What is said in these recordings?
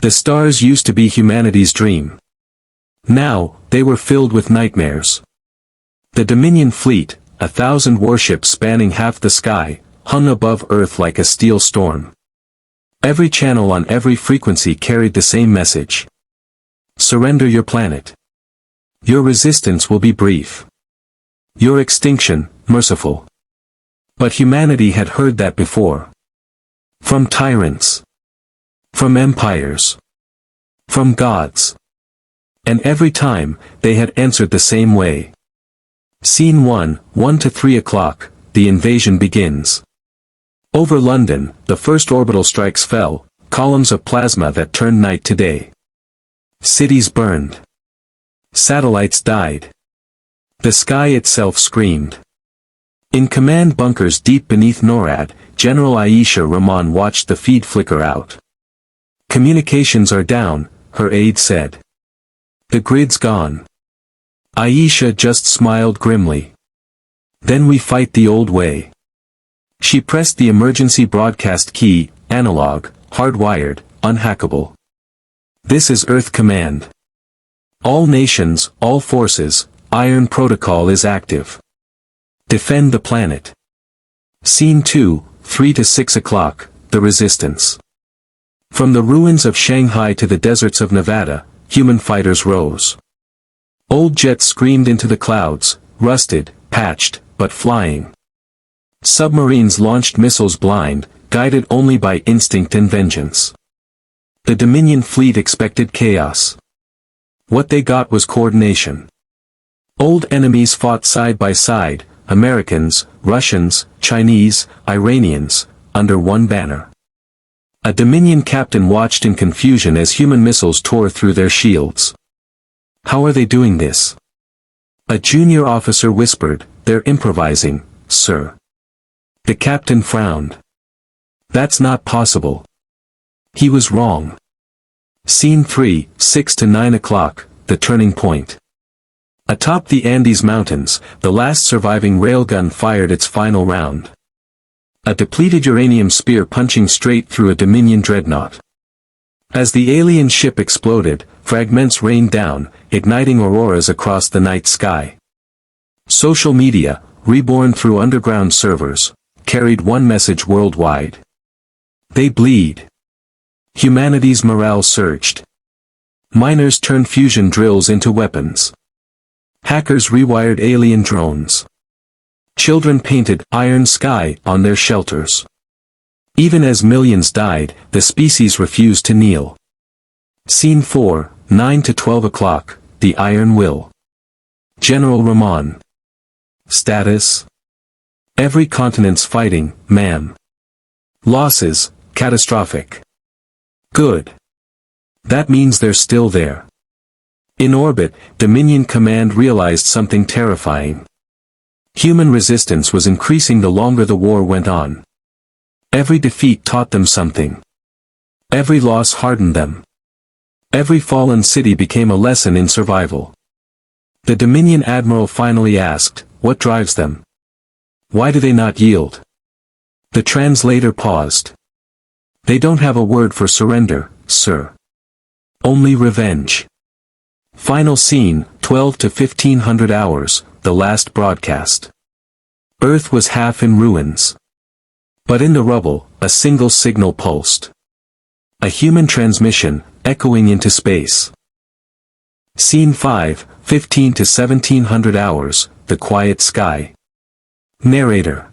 The stars used to be humanity's dream. Now, they were filled with nightmares. The Dominion fleet, 1,000 warships spanning half the sky, hung above Earth like a steel storm. Every channel on every frequency carried the same message. Surrender your planet. Your resistance will be brief. Your extinction, merciful. But humanity had heard that before. From tyrants. From empires. From gods. And every time, they had answered the same way. Scene 1, 1 to 3 o'clock, the invasion begins. Over London, the first orbital strikes fell, columns of plasma that turned night to day. Cities burned. Satellites died. The sky itself screamed. In command bunkers deep beneath NORAD, General Aisha Rahman watched the feed flicker out. Communications are down, her aide said. The grid's gone. Aisha just smiled grimly. Then we fight the old way. She pressed the emergency broadcast key, analog, hardwired, unhackable. This is Earth Command. All nations, all forces, Iron Protocol is active. Defend the planet. Scene 2, 3 to 6 o'clock, the resistance. From the ruins of Shanghai to the deserts of Nevada, human fighters rose. Old jets screamed into the clouds, rusted, patched, but flying. Submarines launched missiles blind, guided only by instinct and vengeance. The Dominion fleet expected chaos. What they got was coordination. Old enemies fought side by side, Americans, Russians, Chinese, Iranians, under one banner. A Dominion captain watched in confusion as human missiles tore through their shields. How are they doing this? A junior officer whispered, they're improvising, sir. The captain frowned. That's not possible. He was wrong. Scene 3, 6 to 9 o'clock, the turning point. Atop the Andes Mountains, the last surviving railgun fired its final round. A depleted uranium spear punching straight through a Dominion dreadnought. As the alien ship exploded, fragments rained down, igniting auroras across the night sky. Social media, reborn through underground servers, carried one message worldwide. They bleed. Humanity's morale surged. Miners turned fusion drills into weapons. Hackers rewired alien drones. Children painted iron sky on their shelters. Even as millions died, the species refused to kneel. Scene 4, 9 to 12 o'clock, the Iron Will. General Rahman. Status? Every continent's fighting, ma'am. Losses, catastrophic. Good. That means they're still there. In orbit, Dominion Command realized something terrifying. Human resistance was increasing the longer the war went on. Every defeat taught them something. Every loss hardened them. Every fallen city became a lesson in survival. The Dominion Admiral finally asked, what drives them? Why do they not yield? The translator paused. They don't have a word for surrender, sir. Only revenge. Final scene, 12 to 1500 hours, the last broadcast. Earth was half in ruins. But in the rubble, a single signal pulsed. A human transmission, echoing into space. Scene 5, 15 to 1700 hours, the quiet sky. Narrator.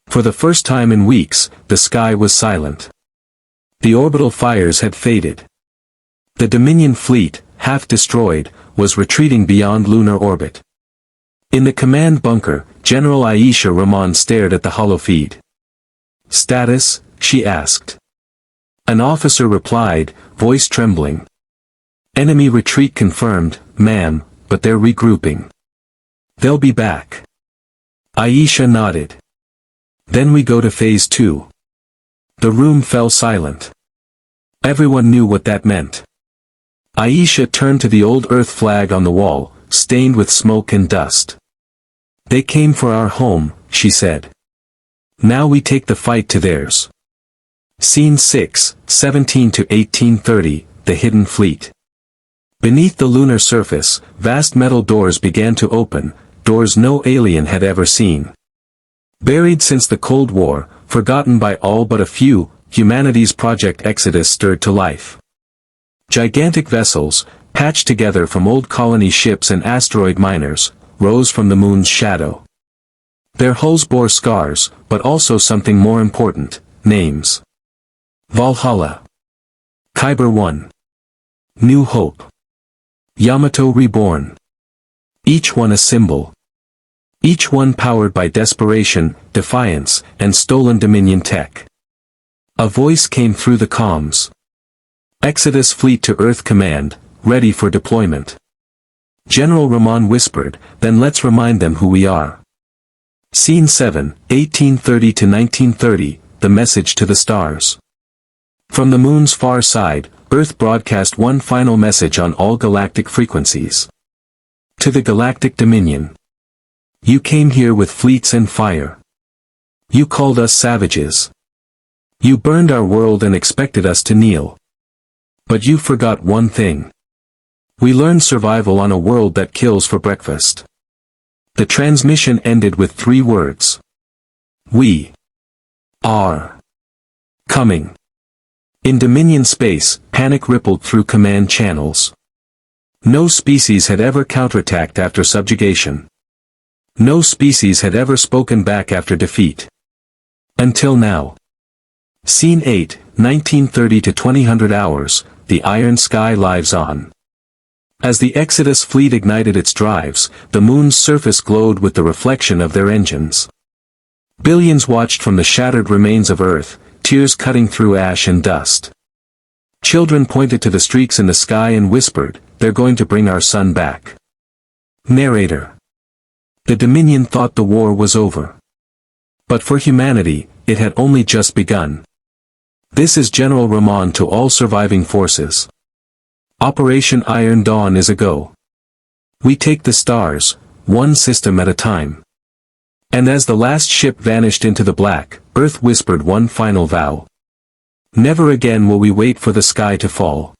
For the first time in weeks, the sky was silent. The orbital fires had faded. The Dominion fleet, half destroyed, was retreating beyond lunar orbit. In the command bunker, General Aisha Rahman stared at the holofeed. Status? She asked. An officer replied, voice trembling. Enemy retreat confirmed, ma'am, but they're regrouping. They'll be back. Aisha nodded. Then we go to phase 2. The room fell silent. Everyone knew what that meant. Aisha turned to the old Earth flag on the wall, stained with smoke and dust. They came for our home, she said. Now we take the fight to theirs. Scene 6, 17 to 1830, The Hidden Fleet. Beneath the lunar surface, vast metal doors began to open, doors no alien had ever seen. Buried since the Cold War, forgotten by all but a few, humanity's Project Exodus stirred to life. Gigantic vessels, patched together from old colony ships and asteroid miners, rose from the moon's shadow. Their hulls bore scars, but also something more important, names. Valhalla. Kyber 1. New Hope. Yamato Reborn. Each one a symbol. Each one powered by desperation, defiance, and stolen Dominion tech. A voice came through the comms. Exodus Fleet to Earth Command, ready for deployment. General Ramon whispered, then let's remind them who we are. Scene 7, 1830 to 1930, The Message to the Stars. From the moon's far side, Earth broadcast one final message on all galactic frequencies. To the Galactic Dominion. You came here with fleets and fire. You called us savages. You burned our world and expected us to kneel. But you forgot one thing. We learned survival on a world that kills for breakfast. The transmission ended with 3 words. We are coming. In Dominion space, panic rippled through command channels. No species had ever counterattacked after subjugation. No species had ever spoken back after defeat. Until now. Scene 8, 1930 to 2000 hours, The Iron Sky lives on. As the Exodus fleet ignited its drives, the moon's surface glowed with the reflection of their engines. Billions watched from the shattered remains of Earth, tears cutting through ash and dust. Children pointed to the streaks in the sky and whispered, "They're going to bring our sun back." Narrator. The Dominion thought the war was over. But for humanity, it had only just begun. This is General Ramon to all surviving forces. Operation Iron Dawn is a go. We take the stars, one system at a time. And as the last ship vanished into the black, Earth whispered one final vow. Never again will we wait for the sky to fall.